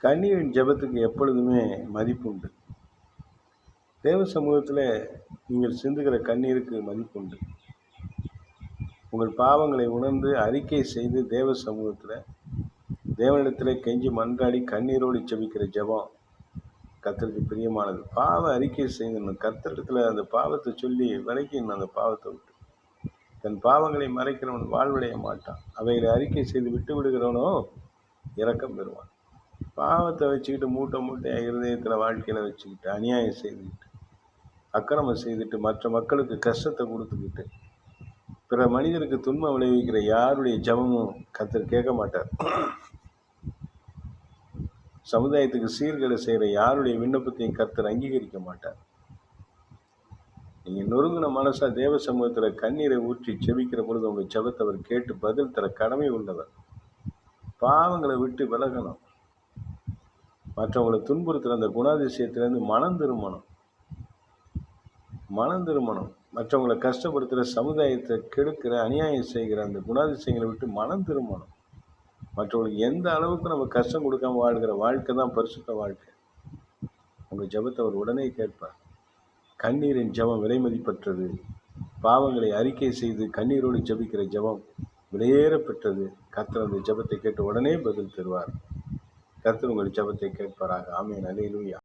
கண்ணீரின் ஜெபத்துக்கு எப்பொழுதுமே மதிப்புண்டு. தேவ சமூகத்தில் நீங்கள் சிந்துகிற கண்ணீருக்கு மதிப்புண்டு. உங்கள் பாவங்களை உணர்ந்து அறிக்கை செய்து தேவ சமூகத்தில் தேவனிடத்தில் கெஞ்சி மன்றாடி கண்ணீரோடு ஜெபிக்கிற ஜெபம் கர்த்தருக்கு பிரியமானது. பாவ அறிக்கை செய்யணும். கர்த்தரிடத்தில் அந்த பாவத்தை சொல்லி விலக்கிடணும். அந்த பாவத்தை விட்டு தன் பாவங்களை மறைக்கிறவன் வாழ்வடைய மாட்டான். அவைகளை அறிக்கை செய்து விட்டு விடுகிறவனோ இரக்கம் பெறுவான். பாவத்தை வச்சுக்கிட்டு மூட்டையாக இருதயத்தில் வாழ்க்கையில் வச்சுக்கிட்டு அநியாயம் செய்துக்கிட்டு அக்கிரமம் செய்துட்டு மற்ற மக்களுக்கு கஷ்டத்தை கொடுத்துக்கிட்டு பிற மனிதருக்கு துன்பம் விளைவிக்கிற யாருடைய ஜெபமும் கர்த்தர் கேட்க மாட்டார். சமுதாயத்துக்கு சீர்கேடு செய்கிற யாருடைய விண்ணப்பத்தையும் கர்த்தர் அங்கீகரிக்க மாட்டார். நீங்கள் நொறுங்கின மனசா தேவ சமூகத்தில் கண்ணீரை ஊற்றி செபிக்கிற பொழுது உங்கள் ஜெபத்தை அவர் கேட்டு பதில் தர கடமை உள்ளவர். பாவங்களை விட்டு விலகணும். மற்றவங்களை துன்புறுத்துகிற அந்த குணாதிசயத்திலேருந்து மனம் திரும்பணும். மற்றவங்களை கஷ்டப்படுத்துகிற சமுதாயத்தை கெடுக்கிற அநியாயம் செய்கிற அந்த குணாதிசயங்களை விட்டு மனம் திரும்பணும். மற்றவங்களுக்கு எந்த அளவுக்கு நம்ம கஷ்டம் கொடுக்காம வாழ்கிற வாழ்க்கை தான் பரிசுத்த வாழ்க்கை. உங்கள் ஜெபத்தை அவர் உடனே கேட்பார். கண்ணீரின் ஜெபம் விலை மதிப்பற்றது. பாவங்களை அறிக்கை செய்து கண்ணீரோடு ஜெபிக்கிற ஜெபம் விலையேற பெற்றது. கர்த்தர் அந்த ஜெபத்தை கேட்டு உடனே பதில் தருவார். கர்த்தர் உங்கள் ஜெபத்தை கேட்பாராக. ஆமென். அல்லேலூயா.